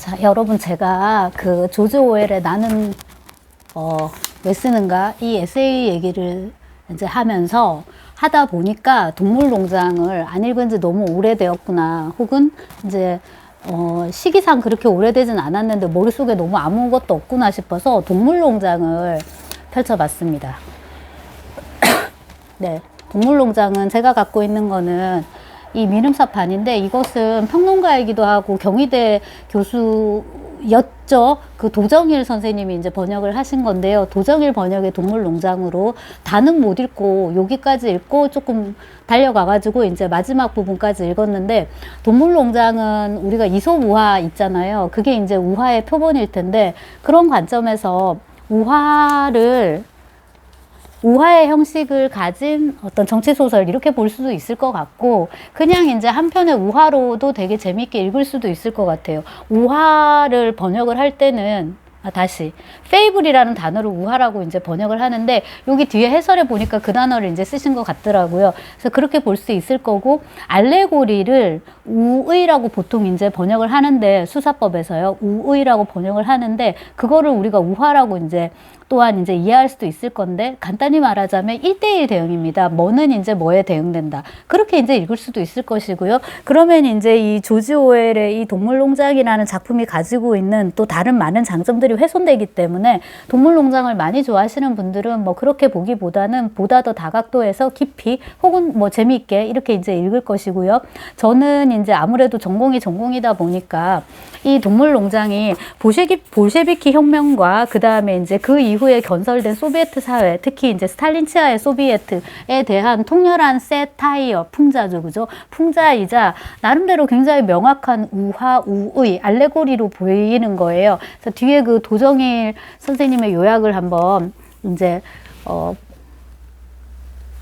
자, 여러분, 제가 그 조지 오웰의 나는 왜 쓰는가 이 에세이 얘기를 이제 하다 보니까 동물농장을 안 읽은 지 너무 오래되었구나, 혹은 이제 시기상 그렇게 오래되진 않았는데 머릿속에 너무 아무것도 없구나 싶어서 동물농장을 펼쳐봤습니다. 네, 동물농장은 제가 갖고 있는 거는 이 민음사판인데, 이것은 평론가이기도 하고 경희대 교수였죠. 그 도정일 선생님이 이제 번역을 하신 건데요. 도정일 번역의 동물농장으로 다는 못 읽고 여기까지 읽고 조금 달려가가지고 이제 마지막 부분까지 읽었는데, 동물농장은 우리가 이솝우화 있잖아요. 그게 이제 우화의 표본일 텐데, 그런 관점에서 우화의 형식을 가진 어떤 정치소설 이렇게 볼 수도 있을 것 같고, 그냥 이제 한편의 우화로도 되게 재밌게 읽을 수도 있을 것 같아요. 우화를 번역을 할 때는 다시 페이블이라는 단어를 우화라고 이제 번역을 하는데, 여기 뒤에 해설에 보니까 그 단어를 이제 쓰신 것 같더라고요. 그래서 그렇게 볼 수 있을 거고, 알레고리를 우의라고 보통 이제 번역을 하는데, 수사법에서요, 우의라고 번역을 하는데, 그거를 우리가 우화라고 이제 또한 이제 이해할 수도 있을 건데, 간단히 말하자면 1대1 대응입니다. 뭐는 이제 뭐에 대응된다. 그렇게 이제 읽을 수도 있을 것이고요. 그러면 이제 이 조지 오웰의 이 동물농장이라는 작품이 가지고 있는 또 다른 많은 장점들이 훼손되기 때문에, 동물농장을 많이 좋아하시는 분들은 뭐 그렇게 보기보다는 보다 더 다각도에서 깊이 혹은 뭐 재미있게 이렇게 이제 읽을 것이고요. 저는 이제 아무래도 전공이다 보니까 이 동물농장이 볼셰비키 혁명과 그 다음에 이제 그 이후에 건설된 소비에트 사회, 특히 이제 스탈린 치하의 소비에트에 대한 통렬한 세타이어, 풍자죠, 그죠? 풍자이자 나름대로 굉장히 명확한 우화, 우의, 알레고리로 보이는 거예요. 그래서 뒤에 그 도정일 선생님의 요약을 한번 이제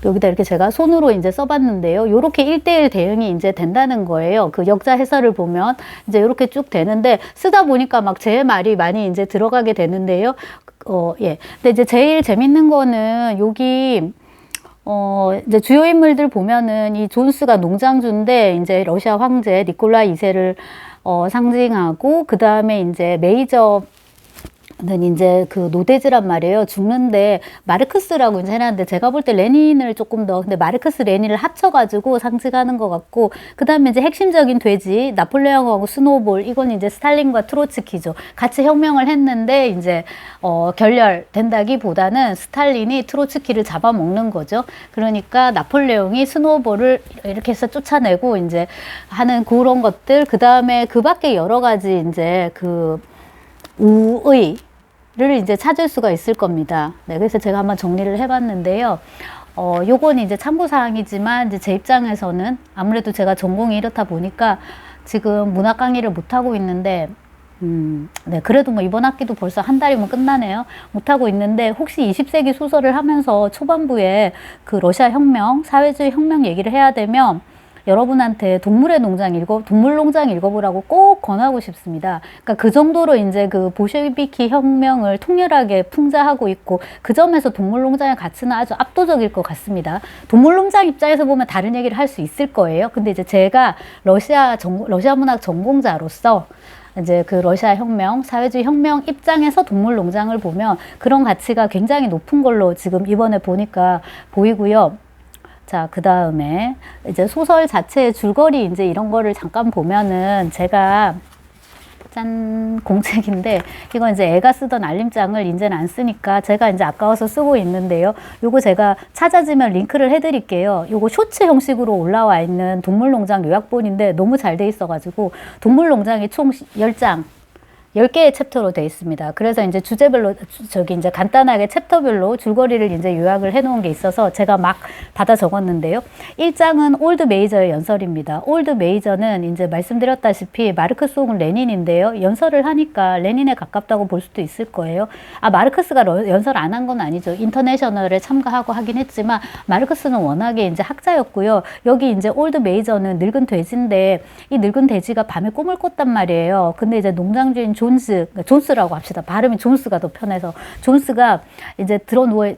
여기다 이렇게 제가 손으로 이제 써봤는데요. 요렇게 1대1 대응이 이제 된다는 거예요. 그 역자 해설을 보면 이제 요렇게 쭉 되는데, 쓰다 보니까 막 제 말이 많이 이제 들어가게 되는데요. 예. 근데 이제 제일 재밌는 거는 여기, 이제 주요 인물들 보면은 이 존스가 농장주인데, 이제 러시아 황제 니콜라 2세를 상징하고, 그 다음에 이제 메이저 는 이제 그 노데즈란 말이에요. 죽는데 마르크스라고 이제 해놨는데, 제가 볼 때 레닌을 조금 더, 근데 마르크스 레닌을 합쳐가지고 상징하는 것 같고, 그 다음에 이제 핵심적인 돼지 나폴레옹하고 스노볼, 이건 이제 스탈린과 트로츠키죠. 같이 혁명을 했는데 이제 결렬된다기보다는 스탈린이 트로츠키를 잡아먹는 거죠. 그러니까 나폴레옹이 스노볼을 이렇게 해서 쫓아내고 이제 하는 그런 것들. 그 다음에 그 밖에 여러 가지 이제 그 우의를 이제 찾을 수가 있을 겁니다. 네, 그래서 제가 한번 정리를 해봤는데요. 요건 이제 참고사항이지만, 이제 제 입장에서는 아무래도 제가 전공이 이렇다 보니까 지금 문학 강의를 못하고 있는데, 네, 그래도 뭐 이번 학기도 벌써 한 달이면 끝나네요. 못하고 있는데, 혹시 20세기 소설을 하면서 초반부에 그 러시아 혁명, 사회주의 혁명 얘기를 해야 되면, 여러분한테 동물농장 읽어보라고 꼭 권하고 싶습니다. 그러니까 그 정도로 이제 그 볼셰비키 혁명을 통렬하게 풍자하고 있고, 그 점에서 동물농장의 가치는 아주 압도적일 것 같습니다. 동물농장 입장에서 보면 다른 얘기를 할 수 있을 거예요. 근데 이제 제가 러시아 문학 전공자로서 이제 그 러시아 혁명, 사회주의 혁명 입장에서 동물농장을 보면 그런 가치가 굉장히 높은 걸로 지금 이번에 보니까 보이고요. 자, 그 다음에 이제 소설 자체의 줄거리 이제 이런 거를 잠깐 보면은, 제가 공책인데, 이건 이제 애가 쓰던 알림장을 이제는 안 쓰니까 제가 이제 아까워서 쓰고 있는데요. 요거 제가 찾아지면 링크를 해드릴게요. 요거 쇼츠 형식으로 올라와 있는 동물농장 요약본인데 너무 잘 돼 있어가지고, 동물농장이 총 10장. 10개의 챕터로 되어 있습니다. 그래서 이제 주제별로, 이제 간단하게 챕터별로 줄거리를 이제 요약을 해 놓은 게 있어서 제가 막 받아 적었는데요. 1장은 올드 메이저의 연설입니다. 올드 메이저는 이제 말씀드렸다시피 마르크스 혹은 레닌인데요. 연설을 하니까 레닌에 가깝다고 볼 수도 있을 거예요. 마르크스가 연설 안 한 건 아니죠. 인터내셔널에 참가하고 하긴 했지만, 마르크스는 워낙에 이제 학자였고요. 여기 이제 올드 메이저는 늙은 돼지인데, 이 늙은 돼지가 밤에 꿈을 꿨단 말이에요. 근데 이제 농장주인 존스라고 합시다. 발음이 존스가 더 편해서, 존스가 이제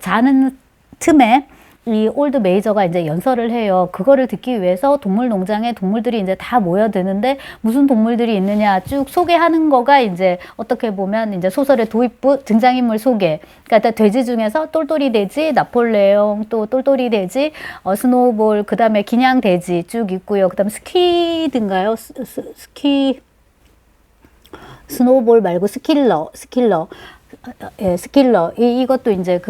자는 틈에 이 올드 메이저가 이제 연설을 해요. 그거를 듣기 위해서 동물농장에 동물들이 이제 다 모여드는데 무슨 동물들이 있느냐 쭉 소개하는 거가 이제 어떻게 보면 이제 소설의 도입부 등장인물 소개. 그러니까 돼지 중에서 똘똘이 돼지, 나폴레옹, 또 똘똘이 돼지, 스노우볼, 그 다음에 기냥 돼지 쭉 있고요. 그 다음 스퀴드인가요? 스노우볼 말고 스킬러. 예, 스킬러. 이것도 이제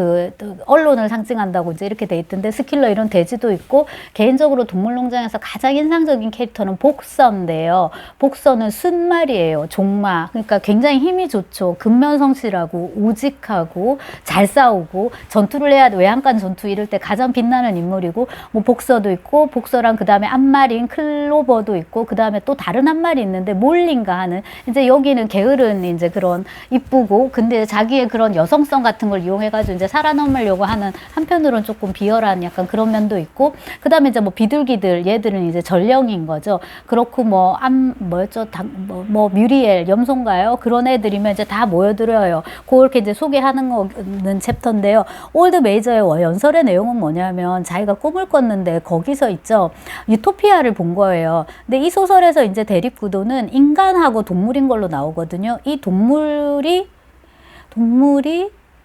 언론을 상징한다고 이제 이렇게 돼 있던데, 스킬러 이런 돼지도 있고, 개인적으로 동물농장에서 가장 인상적인 캐릭터는 복서인데요. 복서는 순말이에요. 종마. 그러니까 굉장히 힘이 좋죠. 근면성실하고, 우직하고, 잘 싸우고, 전투를 해야 돼. 외양간 전투 이럴 때 가장 빛나는 인물이고, 뭐 복서도 있고, 복서랑 그 다음에 앞말인 클로버도 있고, 그 다음에 또 다른 앞말이 있는데, 몰린가 하는, 이제 여기는 게으른 이제 그런 이쁘고, 근데 자기의 그런 여성성 같은 걸 이용해가지고 이제 살아남으려고 하는, 한편으로는 조금 비열한 약간 그런 면도 있고, 그 다음에 이제 뭐 비둘기들, 얘들은 이제 전령인 거죠. 그렇고 뮤리엘, 염소인가요? 그런 애들이면 이제 다 모여들어요. 그렇게 이제 소개하는 거는 챕터인데요. 올드 메이저의 연설의 내용은 뭐냐면, 자기가 꿈을 꿨는데 거기서 있죠. 유토피아를 본 거예요. 근데 이 소설에서 이제 대립구도는 인간하고 동물인 걸로 나오거든요. 이 동물이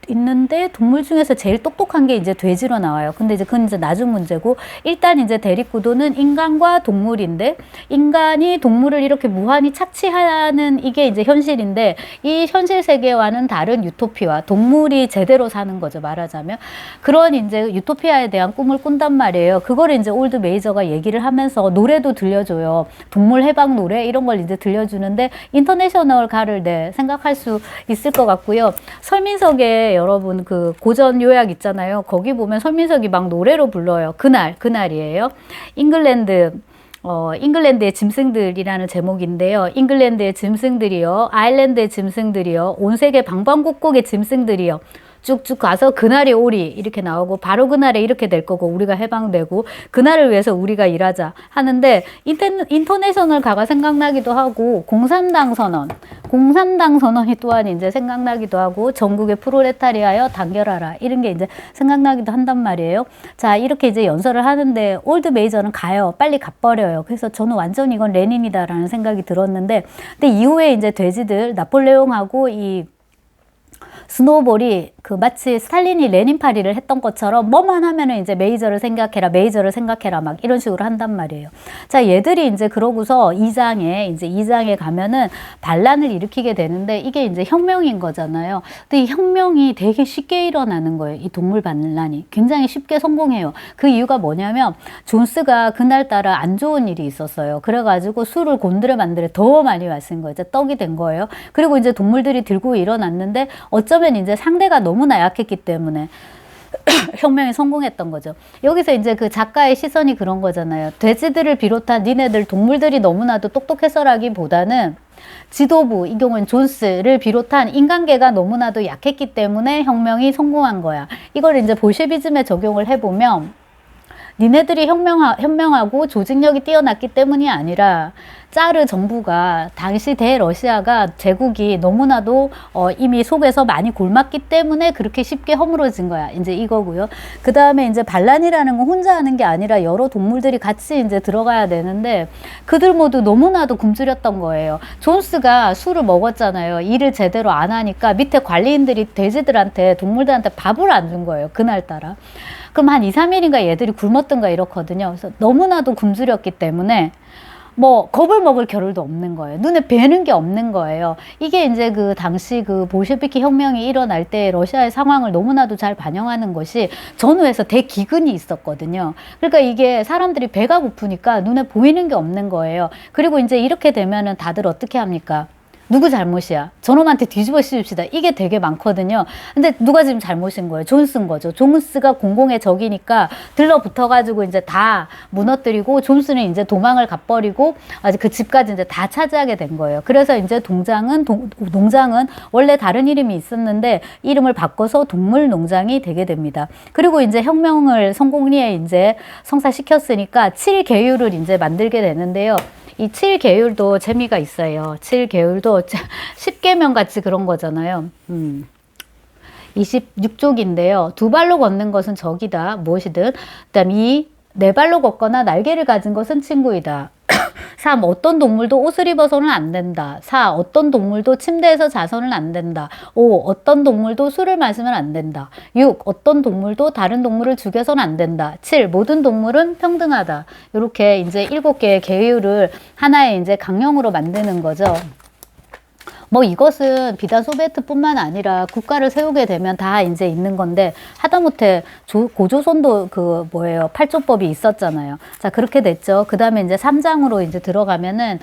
있는데 동물 중에서 제일 똑똑한 게 이제 돼지로 나와요. 근데 이제 그건 이제 나중 문제고, 일단 이제 대립구도는 인간과 동물인데, 인간이 동물을 이렇게 무한히 착취하는 이게 이제 현실인데, 이 현실 세계와는 다른 유토피아, 동물이 제대로 사는 거죠, 말하자면. 그런 이제 유토피아에 대한 꿈을 꾼단 말이에요. 그거를 이제 올드 메이저가 얘기를 하면서 노래도 들려줘요. 동물 해방 노래 이런 걸 이제 들려주는데, 인터내셔널 가를 생각할 수 있을 것 같고요. 설민석의 여러분 그 고전 요약 있잖아요. 거기 보면 설민석이 막 노래로 불러요. 그날이에요. 잉글랜드의 짐승들이라는 제목인데요. 잉글랜드의 짐승들이요. 아일랜드의 짐승들이요. 온 세계 방방곡곡의 짐승들이요. 쭉쭉 가서 그날이 오리 이렇게 나오고, 바로 그날에 이렇게 될 거고, 우리가 해방되고, 그날을 위해서 우리가 일하자 하는데, 인터내셔널 가가 생각나기도 하고, 공산당 선언이 또한 이제 생각나기도 하고, 전국의 프롤레타리아여 단결하라 이런 게 이제 생각나기도 한단 말이에요. 자, 이렇게 이제 연설을 하는데 올드 메이저는 가요. 빨리 가버려요. 그래서 저는 완전 이건 레닌이다라는 생각이 들었는데, 근데 이후에 이제 돼지들, 나폴레옹하고 이 스노우볼이 마치 스탈린이 레닌 파리를 했던 것처럼 뭐만 하면은 이제 메이저를 생각해라 막 이런 식으로 한단 말이에요. 자, 얘들이 이제 그러고서 2장에 가면은 반란을 일으키게 되는데, 이게 이제 혁명인 거잖아요. 근데 이 혁명이 되게 쉽게 일어나는 거예요. 이 동물 반란이 굉장히 쉽게 성공해요. 그 이유가 뭐냐면, 존스가 그날따라 안 좋은 일이 있었어요. 그래가지고 술을 곤드레 더 많이 마신 거예요. 이제 떡이 된 거예요. 그리고 이제 동물들이 들고 일어났는데, 어쩌면 이제 상대가 너무나 약했기 때문에 혁명이 성공했던 거죠. 여기서 이제 그 작가의 시선이 그런 거잖아요. 돼지들을 비롯한 니네들 동물들이 너무나도 똑똑해서라기보다는 지도부, 이 경우는 존스를 비롯한 인간계가 너무나도 약했기 때문에 혁명이 성공한 거야. 이걸 이제 볼셰비즘에 적용을 해보면, 니네들이 현명하고 조직력이 뛰어났기 때문이 아니라, 짜르 정부가, 당시 대러시아가 제국이 너무나도 이미 속에서 많이 골맞기 때문에 그렇게 쉽게 허물어진 거야. 이제 이거고요. 그 다음에 이제 반란이라는 건 혼자 하는 게 아니라 여러 동물들이 같이 이제 들어가야 되는데, 그들 모두 너무나도 굶주렸던 거예요. 존스가 술을 먹었잖아요. 일을 제대로 안 하니까 밑에 관리인들이 돼지들한테, 동물들한테 밥을 안 준 거예요. 그날따라. 그럼 한 2, 3일인가 얘들이 굶었던가 이렇거든요. 그래서 너무나도 굶주렸기 때문에 뭐 겁을 먹을 겨를도 없는 거예요. 눈에 뵈는 게 없는 거예요. 이게 이제 그 당시 그 볼셰비키 혁명이 일어날 때 러시아의 상황을 너무나도 잘 반영하는 것이, 전후에서 대기근이 있었거든요. 그러니까 이게 사람들이 배가 고프니까 눈에 보이는 게 없는 거예요. 그리고 이제 이렇게 되면은 다들 어떻게 합니까? 누구 잘못이야? 저놈한테 뒤집어 씌웁시다. 이게 되게 많거든요. 근데 누가 지금 잘못인 거예요? 존스인 거죠. 존스가 공공의 적이니까 들러붙어가지고 이제 다 무너뜨리고, 존스는 이제 도망을 가버리고, 아직 그 집까지 이제 다 차지하게 된 거예요. 그래서 이제 농장은 원래 다른 이름이 있었는데, 이름을 바꿔서 동물농장이 되게 됩니다. 그리고 이제 혁명을 성공리에 이제 성사시켰으니까 7계율을 이제 만들게 되는데요. 이 7계율도 재미가 있어요. 7계율도 10계명 같이 그런 거잖아요. 26쪽인데요. 두 발로 걷는 것은 적이다. 무엇이든. 그다음 2. 네 발로 걷거나 날개를 가진 것은 친구이다. 3. 어떤 동물도 옷을 입어서는 안 된다. 4. 어떤 동물도 침대에서 자서는 안 된다. 5. 어떤 동물도 술을 마시면 안 된다. 6. 어떤 동물도 다른 동물을 죽여서는 안 된다. 7. 모든 동물은 평등하다. 이렇게 이제 7개의 계율을 하나의 이제 강령으로 만드는 거죠. 뭐 이것은 비단 소비에트뿐만 아니라 국가를 세우게 되면 다 이제 있는 건데, 하다못해 고조선도 그 뭐예요, 8조법이 있었잖아요. 자, 그렇게 됐죠. 그 다음에 이제 3장으로 이제 들어가면은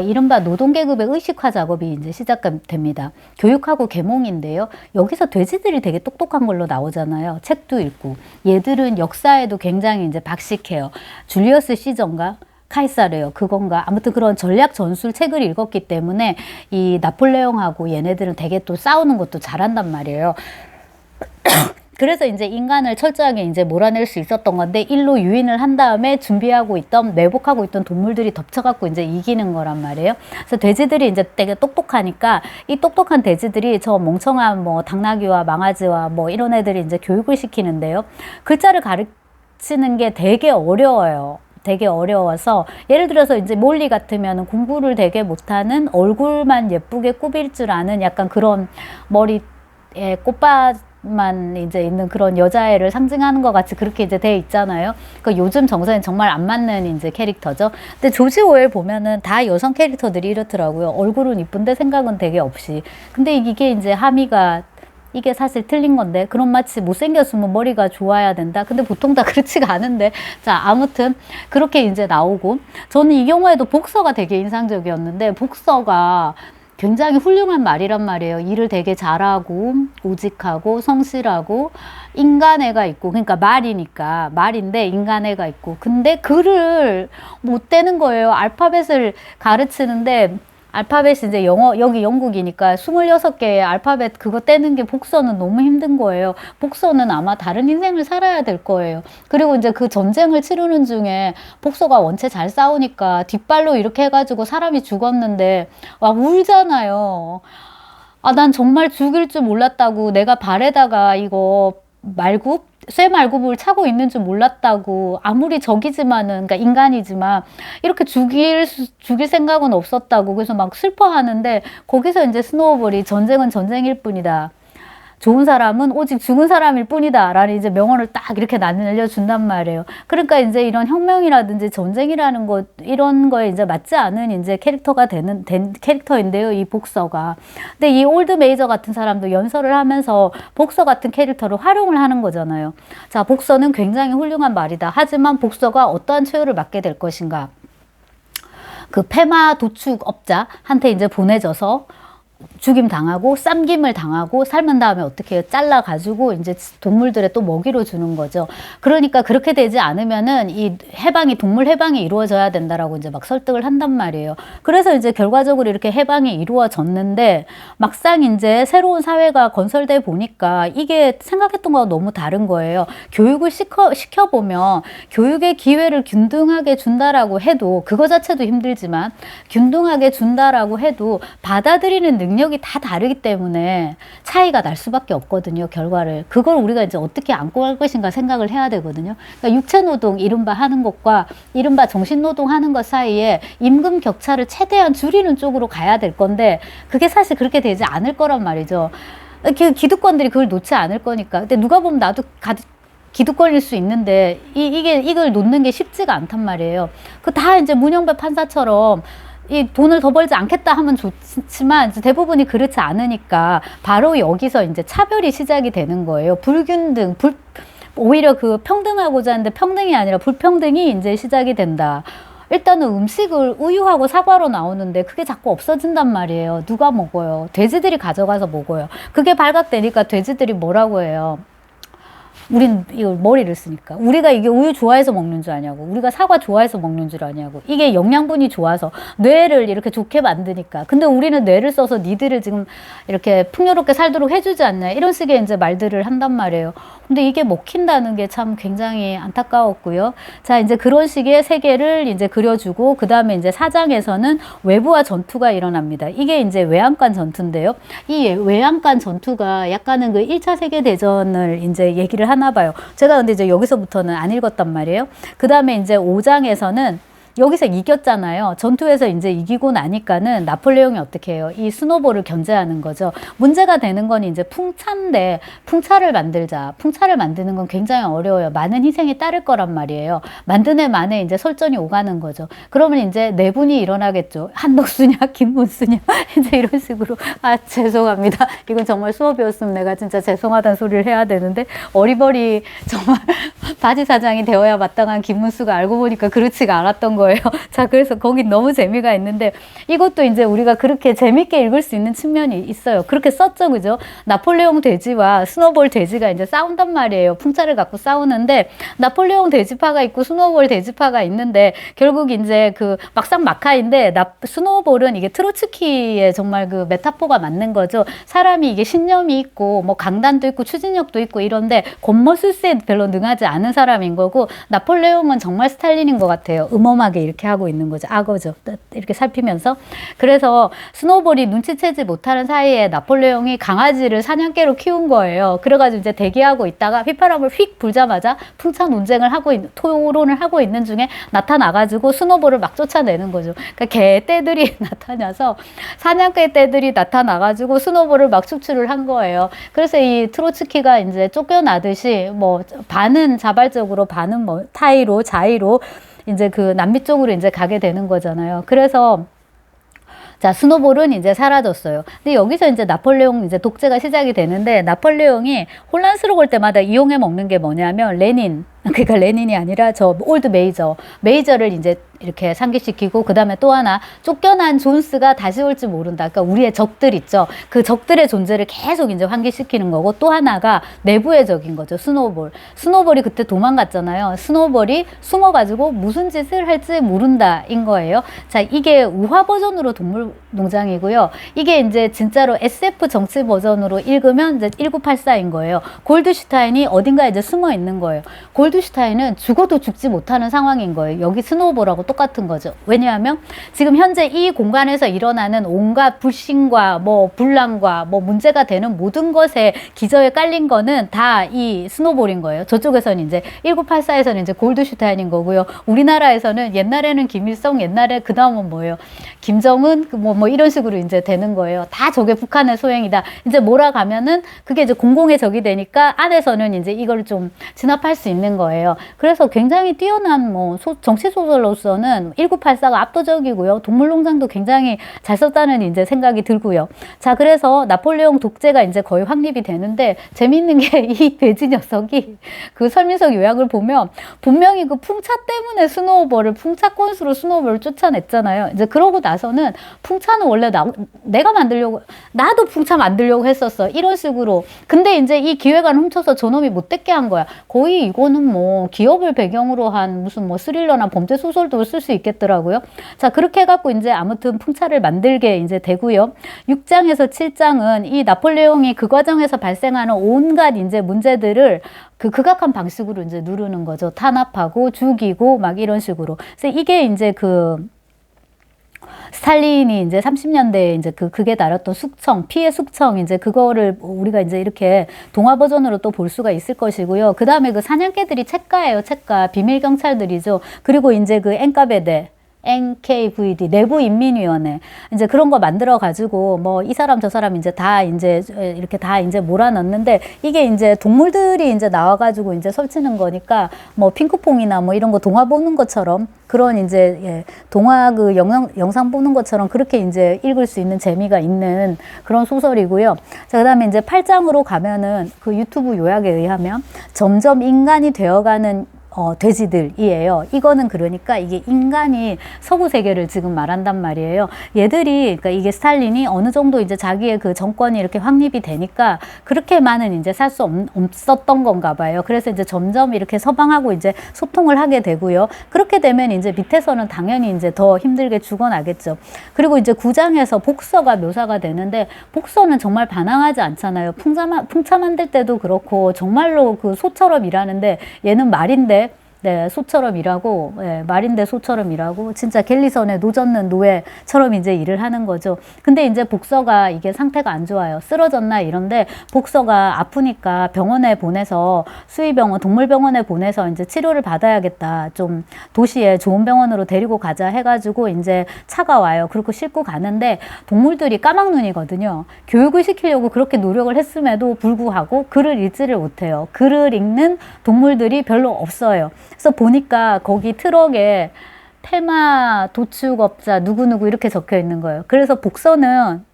이른바 노동계급의 의식화 작업이 이제 시작됩니다. 교육하고 계몽인데요. 여기서 돼지들이 되게 똑똑한 걸로 나오잖아요. 책도 읽고. 얘들은 역사에도 굉장히 이제 박식해요. 줄리어스 시저인가? 카이사르요. 그건가? 아무튼 그런 전략 전술 책을 읽었기 때문에 이 나폴레옹하고 얘네들은 되게 또 싸우는 것도 잘한단 말이에요. 그래서 이제 인간을 철저하게 이제 몰아낼 수 있었던 건데, 일로 유인을 한 다음에 준비하고 있던, 매복하고 있던 동물들이 덮쳐갖고 이제 이기는 거란 말이에요. 그래서 돼지들이 이제 되게 똑똑하니까 이 똑똑한 돼지들이 저 멍청한 뭐 당나귀와 망아지와 뭐 이런 애들이 이제 교육을 시키는데요. 글자를 가르치는 게 되게 어려워요. 되게 어려워서, 예를 들어서 이제 몰리 같으면 공부를 되게 못하는, 얼굴만 예쁘게 꾸밀 줄 아는 약간 그런 머리에 꽃밭만 이제 있는 그런 여자애를 상징하는 것 같이 그렇게 이제 돼 있잖아요. 그 요즘 정서엔 정말 안 맞는 이제 캐릭터죠. 근데 조지 오웰 보면은 다 여성 캐릭터들이 이렇더라고요. 얼굴은 이쁜데 생각은 되게 없이. 근데 이게 이제 함의가, 이게 사실 틀린 건데, 그럼 마치 못생겼으면 머리가 좋아야 된다. 근데 보통 다 그렇지가 않은데. 자, 아무튼 그렇게 이제 나오고, 저는 이 경우에도 복서가 되게 인상적이었는데, 복서가 굉장히 훌륭한 말이란 말이에요. 일을 되게 잘하고 우직하고 성실하고 인간애가 있고, 그러니까 말이니까 말인데 인간애가 있고, 근데 글을 못 떼는 거예요. 알파벳을 가르치는데, 알파벳이 이제 영어, 여기 영국이니까 26개의 알파벳 그거 떼는 게 복서는 너무 힘든 거예요. 복서는 아마 다른 인생을 살아야 될 거예요. 그리고 이제 그 전쟁을 치르는 중에 복서가 원체 잘 싸우니까 뒷발로 이렇게 해가지고 사람이 죽었는데 막 울잖아요. 아, 난 정말 죽일 줄 몰랐다고. 내가 발에다가 이거 쇠말굽을 차고 있는 줄 몰랐다고. 아무리 적이지만은, 그러니까 인간이지만 이렇게 죽일 생각은 없었다고. 그래서 막 슬퍼하는데, 거기서 이제 스노우볼이 전쟁은 전쟁일 뿐이다. 좋은 사람은 오직 죽은 사람일 뿐이다 라는 이제 명언을 딱 이렇게 날려준단 말이에요. 그러니까 이제 이런 혁명이라든지 전쟁이라는 것, 이런 거에 이제 맞지 않은 이제 캐릭터가 된 캐릭터인데요, 이 복서가. 근데 이 올드 메이저 같은 사람도 연설을 하면서 복서 같은 캐릭터를 활용을 하는 거잖아요. 자, 복서는 굉장히 훌륭한 말이다. 하지만 복서가 어떠한 처우를 맡게 될 것인가. 그 폐마 도축업자한테 이제 보내져서 죽임 당하고 쌈김을 당하고 삶은 다음에 어떻게 해요? 잘라가지고 이제 동물들의 또 먹이로 주는 거죠. 그러니까 그렇게 되지 않으면은 이 동물 해방이 이루어져야 된다라고 이제 막 설득을 한단 말이에요. 그래서 이제 결과적으로 이렇게 해방이 이루어졌는데, 막상 이제 새로운 사회가 건설돼 보니까 이게 생각했던 거와 너무 다른 거예요. 교육을 시켜보면 교육의 기회를 균등하게 준다라고 해도, 그거 자체도 힘들지만 균등하게 준다라고 해도 받아들이는 능력이 다 다르기 때문에 차이가 날 수밖에 없거든요, 결과를. 그걸 우리가 이제 어떻게 안고 갈 것인가 생각을 해야 되거든요. 그러니까 육체노동 이른바 하는 것과 이른바 정신노동 하는 것 사이에 임금 격차를 최대한 줄이는 쪽으로 가야 될 건데, 그게 사실 그렇게 되지 않을 거란 말이죠. 기득권들이 그걸 놓지 않을 거니까. 근데 누가 보면 나도 기득권일 수 있는데, 이걸 놓는 게 쉽지가 않단 말이에요. 그 다 이제 문영배 판사처럼 이 돈을 더 벌지 않겠다 하면 좋지만 대부분이 그렇지 않으니까 바로 여기서 이제 차별이 시작이 되는 거예요. 불균등, 오히려 그 평등하고자 하는데 평등이 아니라 불평등이 이제 시작이 된다. 일단은 음식을 우유하고 사과로 나오는데 그게 자꾸 없어진단 말이에요. 누가 먹어요? 돼지들이 가져가서 먹어요. 그게 발각되니까 돼지들이 뭐라고 해요? 우린 이걸 머리를 쓰니까. 우리가 이게 우유 좋아해서 먹는 줄 아냐고. 우리가 사과 좋아해서 먹는 줄 아냐고. 이게 영양분이 좋아서 뇌를 이렇게 좋게 만드니까. 근데 우리는 뇌를 써서 니들을 지금 이렇게 풍요롭게 살도록 해주지 않냐. 이런 식의 이제 말들을 한단 말이에요. 근데 이게 먹힌다는 게 참 굉장히 안타까웠고요. 자, 이제 그런 식의 세계를 이제 그려주고, 그 다음에 이제 4장에서는 외부와 전투가 일어납니다. 이게 이제 외양간 전투인데요. 이 외양간 전투가 약간은 그 1차 세계대전을 이제 얘기를 하나 봐요. 제가 근데 이제 여기서부터는 안 읽었단 말이에요. 그 다음에 이제 5장에서는 여기서 이겼잖아요. 전투에서 이제 이기고 나니까는 나폴레옹이 어떻게 해요? 이 스노볼을 견제하는 거죠. 문제가 되는 건 이제 풍차인데, 풍차를 만들자. 풍차를 만드는 건 굉장히 어려워요. 많은 희생이 따를 거란 말이에요. 만든 애 만에 이제 설전이 오가는 거죠. 그러면 이제 내분이 일어나겠죠. 한덕수냐, 김문수냐, 이제 이런 식으로. 아, 죄송합니다. 이건 정말 수업이었으면 내가 진짜 죄송하다는 소리를 해야 되는데, 어리버리 정말 바지 사장이 되어야 마땅한 김문수가 알고 보니까 그렇지가 않았던 거예요. 자, 그래서 거기 너무 재미가 있는데 이것도 이제 우리가 그렇게 재밌게 읽을 수 있는 측면이 있어요. 그렇게 썼죠, 그죠? 나폴레옹 돼지와 스노볼 돼지가 이제 싸운단 말이에요. 풍차를 갖고 싸우는데 나폴레옹 돼지파가 있고 스노볼 돼지파가 있는데 결국 이제 그 막상 막하인데 스노볼은 이게 트로츠키의 정말 그 메타포가 맞는 거죠. 사람이 이게 신념이 있고 뭐 강단도 있고 추진력도 있고 이런데 겉멋술수에 별로 능하지 않은 사람인 거고, 나폴레옹은 정말 스탈린인 것 같아요. 음험하게 이렇게 하고 있는 거죠. 악어죠. 이렇게 살피면서. 그래서 스노볼이 눈치채지 못하는 사이에 나폴레옹이 강아지를 사냥개로 키운 거예요. 그래가지고 이제 대기하고 있다가 휘파람을 휙 불자마자 풍차 논쟁을 하고 토론을 하고 있는 중에 나타나가지고 스노볼을 막 쫓아내는 거죠. 그러니까 개떼들이 나타나서 사냥개 떼들이 나타나가지고 스노볼을 막 축출을 한 거예요. 그래서 이 트로츠키가 이제 쫓겨나듯이 뭐 반은 자발적으로 반은 뭐 타의로 자의로 이제 그 남미 쪽으로 이제 가게 되는 거잖아요. 그래서 자, 스노볼은 이제 사라졌어요. 근데 여기서 이제 나폴레옹 이제 독재가 시작이 되는데, 나폴레옹이 혼란스러울 때마다 이용해 먹는 게 뭐냐면 레닌, 그러니까 레닌이 아니라 저 올드 메이저를 이제 이렇게 상기시키고, 그 다음에 또 하나 쫓겨난 존스가 다시 올지 모른다. 그러니까 우리의 적들 있죠. 그 적들의 존재를 계속 이제 환기시키는 거고, 또 하나가 내부의 적인 거죠. 스노볼이 그때 도망갔잖아요. 스노볼이 숨어가지고 무슨 짓을 할지 모른다인 거예요. 자, 이게 우화 버전으로 동물농장이고요. 이게 이제 진짜로 SF 정치 버전으로 읽으면 이제 1984인 거예요. 골드슈타인이 어딘가에 이제 숨어 있는 거예요. 골드슈타인은 죽어도 죽지 못하는 상황인 거예요. 여기 스노볼하고 똑같은 거죠. 왜냐하면 지금 현재 이 공간에서 일어나는 온갖 불신과 뭐 분란과 뭐 문제가 되는 모든 것에 기저에 깔린 거는 다 이 스노볼인 거예요. 저쪽에서는 이제 1984에서는 이제 골드슈타인인 거고요. 우리나라에서는 옛날에는 김일성, 옛날에 그 다음은 뭐예요? 김정은, 뭐 이런 식으로 이제 되는 거예요. 다 저게 북한의 소행이다. 이제 몰아가면은 그게 이제 공공의 적이 되니까 안에서는 이제 이걸 좀 진압할 수 있는 거예요. 그래서 굉장히 뛰어난 뭐 정치 소설로서는 1984가 압도적이고요. 동물농장도 굉장히 잘 썼다는 이제 생각이 들고요. 자, 그래서 나폴레옹 독재가 이제 거의 확립이 되는데, 재밌는 게 이 돼지 녀석이 그 설민석 요약을 보면 분명히 그 풍차 때문에 풍차 건수로 스노볼을 쫓아냈잖아요. 이제 그러고 나서는 풍차는 원래 내가 만들려고, 나도 풍차 만들려고 했었어. 이런 식으로. 근데 이제 이 기획안을 훔쳐서 저놈이 못됐게 한 거야. 거의 이거는 뭐 기업을 배경으로 한 무슨 뭐 스릴러나 범죄 소설도 쓸 수 있겠더라고요. 자, 그렇게 해갖고 이제 아무튼 풍차를 만들게 이제 되고요. 6장에서 7장은 이 나폴레옹이 그 과정에서 발생하는 온갖 이제 문제들을 그 극악한 방식으로 이제 누르는 거죠. 탄압하고 죽이고 막 이런 식으로. 그래서 이게 이제 그 스탈린이 이제 30년대에 이제 극에 달았던 피해 숙청, 이제 그거를 우리가 이제 이렇게 동화 버전으로 또 볼 수가 있을 것이고요. 그 다음에 그 사냥개들이 책가예요, 책가. 비밀 경찰들이죠. 그리고 이제 그 NKVD, 내부인민위원회. 이제 그런 거 만들어가지고, 뭐, 이 사람, 저 사람 이제 다 이제, 이렇게 다 이제 몰아넣는데, 이게 이제 동물들이 이제 나와가지고 이제 설치는 거니까, 뭐, 핑크퐁이나 뭐 이런 거 동화 보는 것처럼, 그런 이제, 예, 동화 그 영상 보는 것처럼 그렇게 이제 읽을 수 있는 재미가 있는 그런 소설이고요. 자, 그 다음에 이제 8장으로 가면은 그 유튜브 요약에 의하면 점점 인간이 되어가는 돼지들이에요. 이거는 그러니까 이게 인간이 서구 세계를 지금 말한단 말이에요. 얘들이, 그러니까 이게 스탈린이 어느 정도 이제 자기의 그 정권이 이렇게 확립이 되니까 그렇게만은 이제 살 수 없었던 건가 봐요. 그래서 이제 점점 이렇게 서방하고 이제 소통을 하게 되고요. 그렇게 되면 이제 밑에서는 당연히 이제 더 힘들게 죽어나겠죠. 그리고 이제 9장에서 복서가 묘사가 되는데, 복서는 정말 반항하지 않잖아요. 풍차 만들 때도 그렇고 정말로 그 소처럼 일하는데, 얘는 말인데 네, 소처럼 일하고, 예, 말인데 소처럼 일하고, 진짜 갤리선에 노젓는 노예처럼 이제 일을 하는 거죠. 근데 이제 복서가 이게 상태가 안 좋아요. 쓰러졌나 이런데, 복서가 아프니까 병원에 보내서, 수의병원, 동물병원에 보내서 이제 치료를 받아야겠다. 좀 도시에 좋은 병원으로 데리고 가자 해가지고 이제 차가 와요. 그렇고 싣고 가는데, 동물들이 까막눈이거든요. 교육을 시키려고 그렇게 노력을 했음에도 불구하고 글을 읽지를 못해요. 글을 읽는 동물들이 별로 없어요. 그래서 보니까 거기 트럭에 테마 도축업자 누구누구 이렇게 적혀 있는 거예요. 그래서 복서는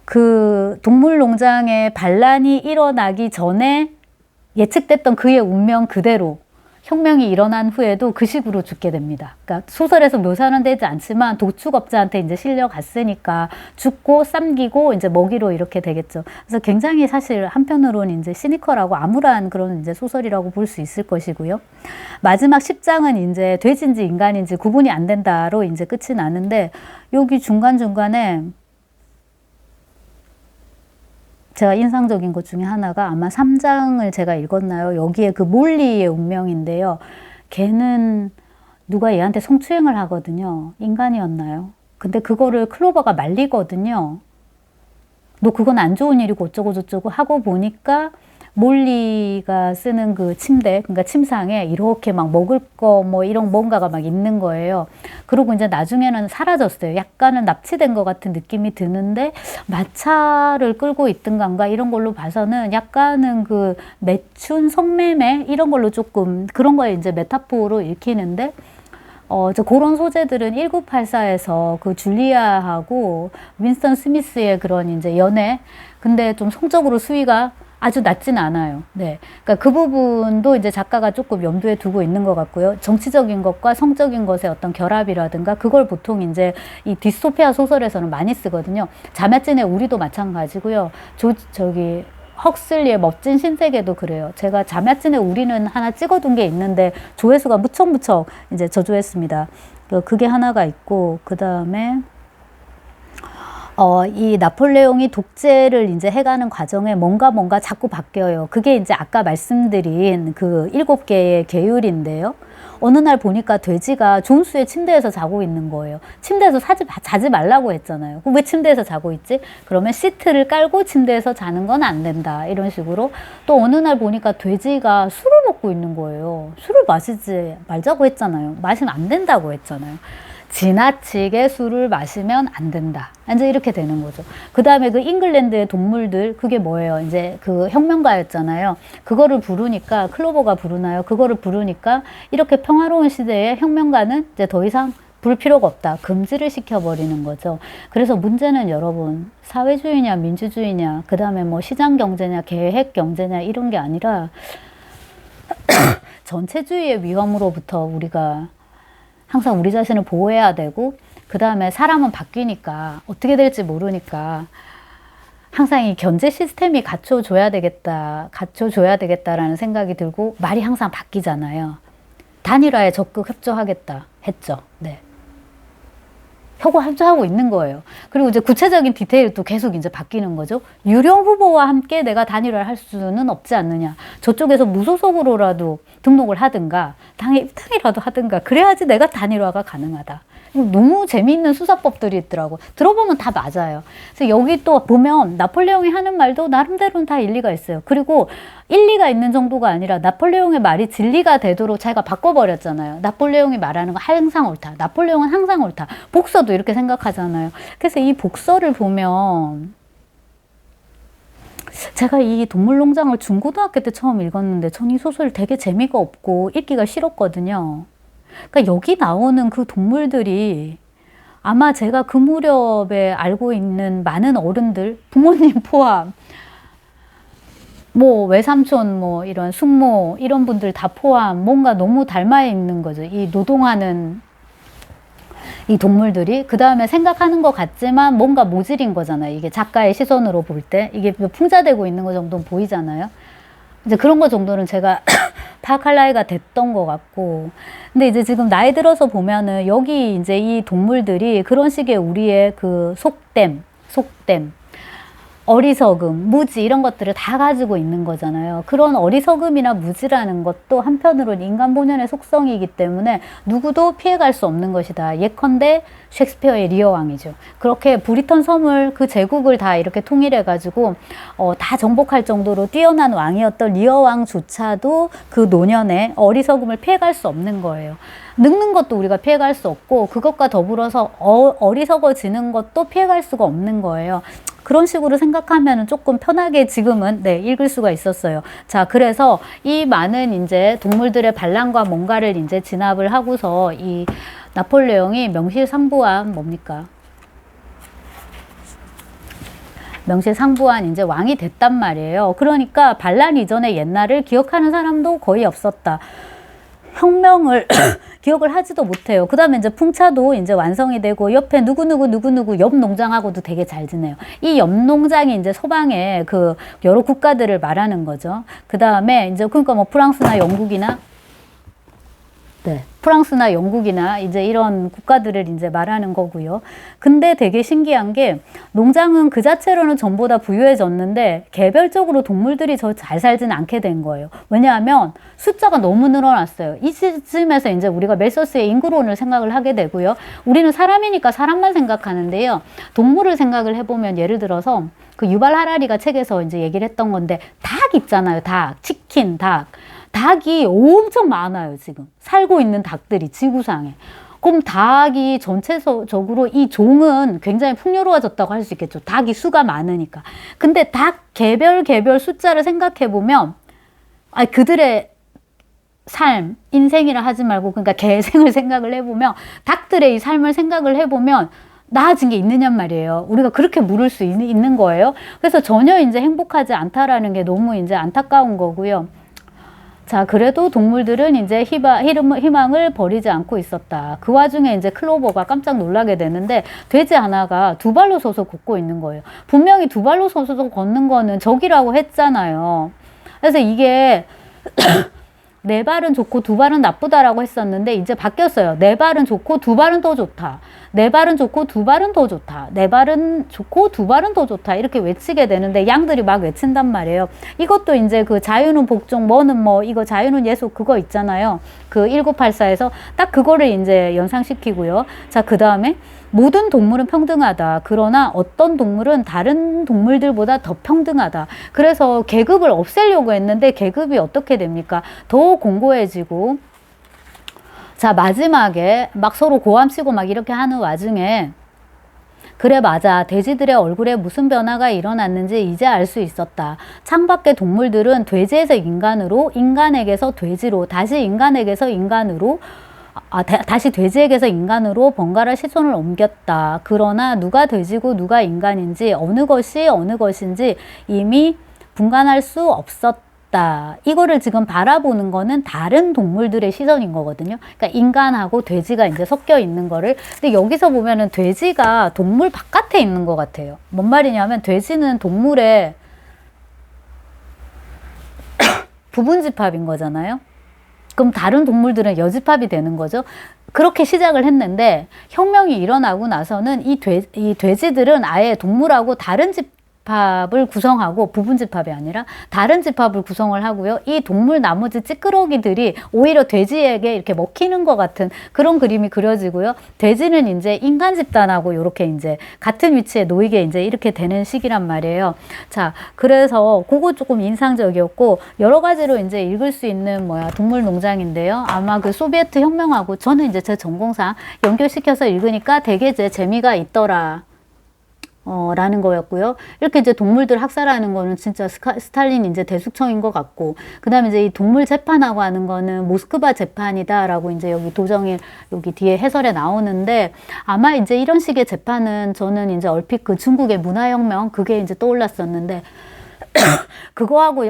그 동물농장에 반란이 일어나기 전에 예측됐던 그의 운명 그대로 혁명이 일어난 후에도 그 식으로 죽게 됩니다. 그러니까 소설에서 묘사는 되지 않지만 도축업자한테 이제 실려갔으니까 죽고 쌈기고 이제 먹이로 이렇게 되겠죠. 그래서 굉장히 사실 한편으로는 이제 시니컬하고 암울한 그런 이제 소설이라고 볼 수 있을 것이고요. 마지막 10장은 이제 돼지인지 인간인지 구분이 안 된다로 이제 끝이 나는데, 여기 중간중간에 제가 인상적인 것 중에 하나가, 아마 3장을 제가 읽었나요? 여기에 그 몰리의 운명인데요. 걔는 누가 얘한테 성추행을 하거든요. 인간이었나요? 근데 그거를 클로버가 말리거든요. 너 그건 안 좋은 일이고 어쩌고 저쩌고 하고 보니까 몰리가 쓰는 그 침대, 그러니까 침상에 이렇게 막 먹을 거 뭐 이런 뭔가가 막 있는 거예요. 그리고 이제 나중에는 사라졌어요. 약간은 납치된 것 같은 느낌이 드는데, 마차를 끌고 있든가 이런 걸로 봐서는 약간은 그 매춘, 성매매 이런 걸로 조금 그런 거에 이제 메타포로 읽히는데, 그런 소재들은 1984에서 그 줄리아하고 윈스턴 스미스의 그런 이제 연애, 근데 좀 성적으로 수위가 아주 낮진 않아요. 네. 그러니까 그 부분도 이제 작가가 조금 염두에 두고 있는 것 같고요. 정치적인 것과 성적인 것의 어떤 결합이라든가, 그걸 보통 이제 이 디스토피아 소설에서는 많이 쓰거든요. 자매찐의 우리도 마찬가지고요. 헉슬리의 멋진 신세계도 그래요. 제가 자매찐의 우리는 하나 찍어둔 게 있는데 조회수가 무척 이제 저조했습니다. 그게 하나가 있고, 그 다음에 이 나폴레옹이 독재를 이제 해가는 과정에 뭔가 자꾸 바뀌어요. 그게 이제 아까 말씀드린 그 7개의 계율인데요. 어느 날 보니까 돼지가 존스의 침대에서 자고 있는 거예요. 침대에서 자지 말라고 했잖아요. 왜 침대에서 자고 있지? 그러면 시트를 깔고 침대에서 자는 건 안 된다. 이런 식으로. 또 어느 날 보니까 돼지가 술을 먹고 있는 거예요. 술을 마시지 말자고 했잖아요. 마시면 안 된다고 했잖아요. 지나치게 술을 마시면 안 된다. 이제 이렇게 되는 거죠. 그 다음에 그 잉글랜드의 동물들, 그게 뭐예요? 이제 그 혁명가였잖아요. 그거를 부르니까, 클로버가 부르나요? 그거를 부르니까 이렇게 평화로운 시대에 혁명가는 이제 더 이상 부를 필요가 없다. 금지를 시켜버리는 거죠. 그래서 문제는 여러분, 사회주의냐, 민주주의냐, 그 다음에 뭐 시장 경제냐, 계획 경제냐, 이런 게 아니라 전체주의의 위험으로부터 우리가 항상 우리 자신을 보호해야 되고, 그 다음에 사람은 바뀌니까 어떻게 될지 모르니까 항상 이 견제 시스템이 갖춰줘야 되겠다라는 생각이 들고, 말이 항상 바뀌잖아요. 단일화에 적극 협조하겠다 했죠. 네. 협조하고 있는 거예요. 그리고 이제 구체적인 디테일도 계속 이제 바뀌는 거죠. 유령 후보와 함께 내가 단일화를 할 수는 없지 않느냐. 저쪽에서 무소속으로라도 등록을 하든가, 당이라도 하든가, 그래야지 내가 단일화가 가능하다. 너무 재미있는 수사법들이 있더라고. 들어보면 다 맞아요. 그래서 여기 또 보면 나폴레옹이 하는 말도 나름대로는 다 일리가 있어요. 그리고 일리가 있는 정도가 아니라 나폴레옹의 말이 진리가 되도록 자기가 바꿔버렸잖아요. 나폴레옹이 말하는 거 항상 옳다. 나폴레옹은 항상 옳다. 복서도 이렇게 생각하잖아요. 그래서 이 복서를 보면, 제가 이 동물농장을 중고등학교 때 처음 읽었는데 전 이 소설 되게 재미가 없고 읽기가 싫었거든요. 그러니까 여기 나오는 그 동물들이 아마 제가 그 무렵에 알고 있는 많은 어른들, 부모님 포함, 뭐 외삼촌 뭐 이런 숙모 이런 분들 다 포함 뭔가 너무 닮아 있는 거죠. 이 노동하는 이 동물들이. 그 다음에 생각하는 것 같지만 뭔가 모질인 거잖아요. 이게 작가의 시선으로 볼 때 이게 풍자되고 있는 거 정도는 보이잖아요. 이제 그런 거 정도는 제가 파악할 나이가 됐던 것 같고. 근데 이제 지금 나이 들어서 보면은 여기 이제 이 동물들이 그런 식의 우리의 그 속됨, 어리석음, 무지 이런 것들을 다 가지고 있는 거잖아요. 그런 어리석음이나 무지라는 것도 한편으로는 인간 본연의 속성이기 때문에 누구도 피해갈 수 없는 것이다. 예컨대 셰익스피어의 리어 왕이죠. 그렇게 브리턴 섬을 그 제국을 다 이렇게 통일해가지고 다 정복할 정도로 뛰어난 왕이었던 리어 왕조차도 그 노년에 어리석음을 피해갈 수 없는 거예요. 늙는 것도 우리가 피해갈 수 없고 그것과 더불어서 어리석어지는 것도 피해갈 수가 없는 거예요. 그런 식으로 생각하면 조금 편하게 지금은 읽을 수가 있었어요. 자, 그래서 이 많은 이제 동물들의 반란과 뭔가를 이제 진압을 하고서 이 나폴레옹이 명실상부한 뭡니까? 명실상부한 이제 왕이 됐단 말이에요. 그러니까 반란 이전의 옛날을 기억하는 사람도 거의 없었다. 혁명을 기억을 하지도 못해요. 그 다음에 이제 풍차도 이제 완성이 되고 옆에 누구누구 옆 농장하고도 되게 잘 지내요. 이 옆 농장이 이제 서방의 그 여러 국가들을 말하는 거죠. 그 다음에 이제 그러니까 뭐 프랑스나 영국이나 프랑스나 영국이나 이제 이런 국가들을 이제 말하는 거고요. 근데 되게 신기한 게 농장은 그 자체로는 전보다 부유해졌는데 개별적으로 동물들이 저 잘 살지는 않게 된 거예요. 왜냐하면 숫자가 너무 늘어났어요. 이쯤에서 이제 우리가 멜서스의 인구론을 생각을 하게 되고요. 우리는 사람이니까 사람만 생각하는데요. 동물을 생각을 해보면 예를 들어서 그 유발 하라리가 책에서 이제 얘기를 했던 건데 닭 있잖아요. 닭, 치킨, 닭. 닭이 엄청 많아요, 지금. 살고 있는 닭들이 지구상에. 그럼 닭이 전체적으로 이 종은 굉장히 풍요로워졌다고 할 수 있겠죠. 닭이 수가 많으니까. 근데 닭 개별 숫자를 생각해보면, 그들의 삶, 인생이라 하지 말고, 그러니까 개생을 생각을 해보면, 닭들의 이 삶을 생각을 해보면, 나아진 게 있느냔 말이에요. 우리가 그렇게 물을 수 있는 거예요. 그래서 전혀 이제 행복하지 않다라는 게 너무 이제 안타까운 거고요. 자, 그래도 동물들은 이제 희망을 버리지 않고 있었다. 그 와중에 이제 클로버가 깜짝 놀라게 되는데 돼지 하나가 두 발로 서서 걷고 있는 거예요. 분명히 두 발로 서서 걷는 거는 적이라고 했잖아요. 그래서 이게 네 발은 좋고 두 발은 나쁘다라고 했었는데 이제 바뀌었어요. 네 발은 좋고 두 발은 더 좋다. 네 발은 좋고 두 발은 더 좋다. 네 발은 좋고 두 발은 더 좋다. 이렇게 외치게 되는데 양들이 막 외친단 말이에요. 이것도 이제 그 자유는 복종, 뭐는 뭐, 이거 자유는 예속 그거 있잖아요. 그 1984에서 딱 그거를 이제 연상시키고요. 자, 그 다음에 모든 동물은 평등하다. 그러나 어떤 동물은 다른 동물들보다 더 평등하다. 그래서 계급을 없애려고 했는데 계급이 어떻게 됩니까? 더 공고해지고 자, 마지막에 막 서로 고함치고 막 이렇게 하는 와중에 그래 맞아. 돼지들의 얼굴에 무슨 변화가 일어났는지 이제 알 수 있었다. 창밖의 동물들은 돼지에서 인간으로, 인간에게서 돼지로, 다시 인간에게서 인간으로, 다시 돼지에게서 인간으로 번갈아 시선을 옮겼다. 그러나 누가 돼지고 누가 인간인지 어느 것이 어느 것인지 이미 분간할 수 없었다. 이거를 지금 바라보는 거는 다른 동물들의 시선인 거거든요. 그러니까 인간하고 돼지가 이제 섞여 있는 거를. 근데 여기서 보면은 돼지가 동물 바깥에 있는 것 같아요. 뭔 말이냐면 돼지는 동물의 부분집합인 거잖아요. 그럼 다른 동물들은 여집합이 되는 거죠. 그렇게 시작을 했는데 혁명이 일어나고 나서는 이 돼지들은 아예 동물하고 다른 집합을 구성하고 부분집합이 아니라 다른 집합을 구성을 하고요. 이 동물 나머지 찌끄러기들이 오히려 돼지에게 이렇게 먹히는 것 같은 그런 그림이 그려지고요. 돼지는 이제 인간 집단하고 이렇게 이제 같은 위치에 놓이게 이제 이렇게 되는 시기란 말이에요. 자, 그래서 그거 조금 인상적이었고 여러 가지로 이제 읽을 수 있는 동물 농장인데요. 아마 그 소비에트 혁명하고 저는 이제 제 전공상 연결시켜서 읽으니까 되게 이제 재미가 있더라. 라는 거였고요. 이렇게 이제 동물들 학살하는 거는 진짜 스탈린 이제 대숙청인 것 같고, 그 다음에 이제 이 동물 재판하고 하는 거는 모스크바 재판이다라고 이제 여기 도정일 여기 뒤에 해설에 나오는데, 아마 이제 이런 식의 재판은 저는 이제 얼핏 그 중국의 문화혁명 그게 이제 떠올랐었는데, 그거하고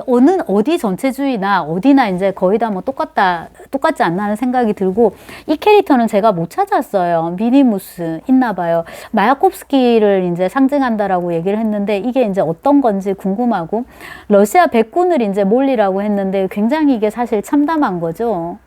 어디 전체주의나 어디나 이제 거의 다 뭐 똑같지 않나 하는 생각이 들고, 이 캐릭터는 제가 못 찾았어요. 미니무스 있나 봐요. 마야콥스키를 이제 상징한다라고 얘기를 했는데, 이게 이제 어떤 건지 궁금하고, 러시아 백군을 이제 몰리라고 했는데 굉장히 이게 사실 참담한 거죠.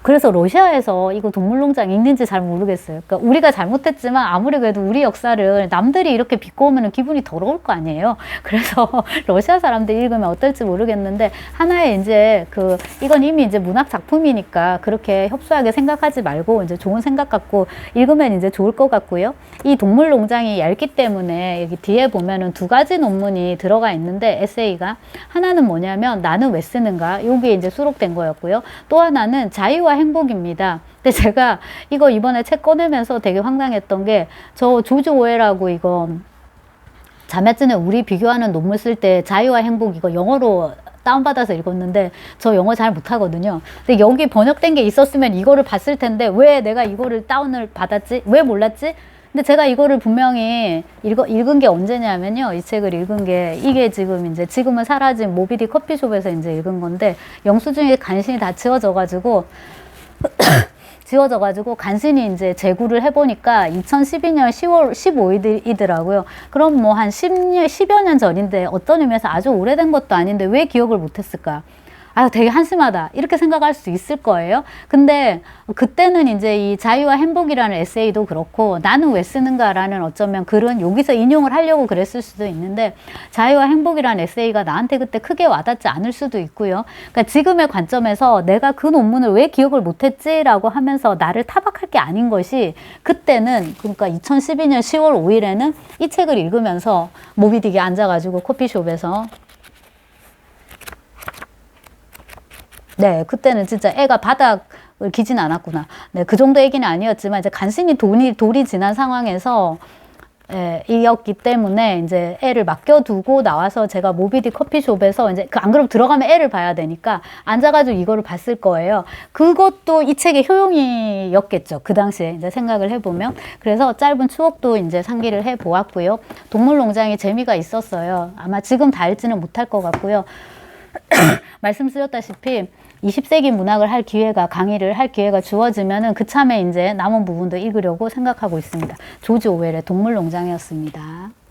그래서 러시아에서 이거 동물농장 읽는지 잘 모르겠어요. 그러니까 우리가 잘못했지만 아무리 그래도 우리 역사를 남들이 이렇게 비꼬으면 기분이 더러울 거 아니에요. 그래서 러시아 사람들 읽으면 어떨지 모르겠는데, 하나의 이제 이건 이미 이제 문학 작품이니까 그렇게 협소하게 생각하지 말고 이제 좋은 생각 갖고 읽으면 이제 좋을 것 같고요. 이 동물농장이 얇기 때문에 여기 뒤에 보면은 두 가지 논문이 들어가 있는데, 에세이가 하나는 뭐냐면 나는 왜 쓰는가, 요게 이제 수록된 거였고요. 또 하나는 자유와 행복입니다. 근데 제가 이거 이번에 책 꺼내면서 되게 황당했던 게, 저 조지 오웰하고 이거 자매증에 우리 비교하는 논문 쓸 때 자유와 행복 이거 영어로 다운받아서 읽었는데, 저 영어 잘 못하거든요. 근데 여기 번역된 게 있었으면 이거를 봤을 텐데 왜 내가 이거를 다운을 받았지? 왜 몰랐지? 근데 제가 이거를 분명히 읽은 게 언제냐면요. 이 책을 읽은 게 이게 지금은 사라진 모비디 커피숍에서 이제 읽은 건데, 영수증에 간신히 다 지워져가지고 간신히 이제 재구를 해보니까 2012년 10월 15일이더라고요. 그럼 뭐 한 10여 년 전인데 어떤 의미에서 아주 오래된 것도 아닌데 왜 기억을 못했을까? 아유, 되게 한심하다. 이렇게 생각할 수 있을 거예요. 근데 그때는 이제 이 자유와 행복이라는 에세이도 그렇고, 나는 왜 쓰는가라는 어쩌면 글은 여기서 인용을 하려고 그랬을 수도 있는데, 자유와 행복이라는 에세이가 나한테 그때 크게 와닿지 않을 수도 있고요. 그러니까 지금의 관점에서 내가 그 논문을 왜 기억을 못했지라고 하면서 나를 타박할 게 아닌 것이, 그때는 그러니까 2012년 10월 5일에는 이 책을 읽으면서 모비딕에 앉아가지고 커피숍에서, 네, 그때는 진짜 애가 바닥을 기진 않았구나. 네, 그 정도 얘기는 아니었지만, 이제 간신히 돌이 지난 상황에서, 이었기 때문에, 이제 애를 맡겨두고 나와서 제가 모비디 커피숍에서 이제, 안 그럼 들어가면 애를 봐야 되니까, 앉아가지고 이거를 봤을 거예요. 그것도 이 책의 효용이었겠죠. 그 당시에 이제 생각을 해보면. 그래서 짧은 추억도 이제 상기를 해 보았고요. 동물농장이 재미가 있었어요. 아마 지금 다 읽지는 못할 것 같고요. 말씀드렸다시피 20세기 문학을 강의를 할 기회가 주어지면은 그참에 이제 남은 부분도 읽으려고 생각하고 있습니다. 조지 오웰의 동물농장이었습니다.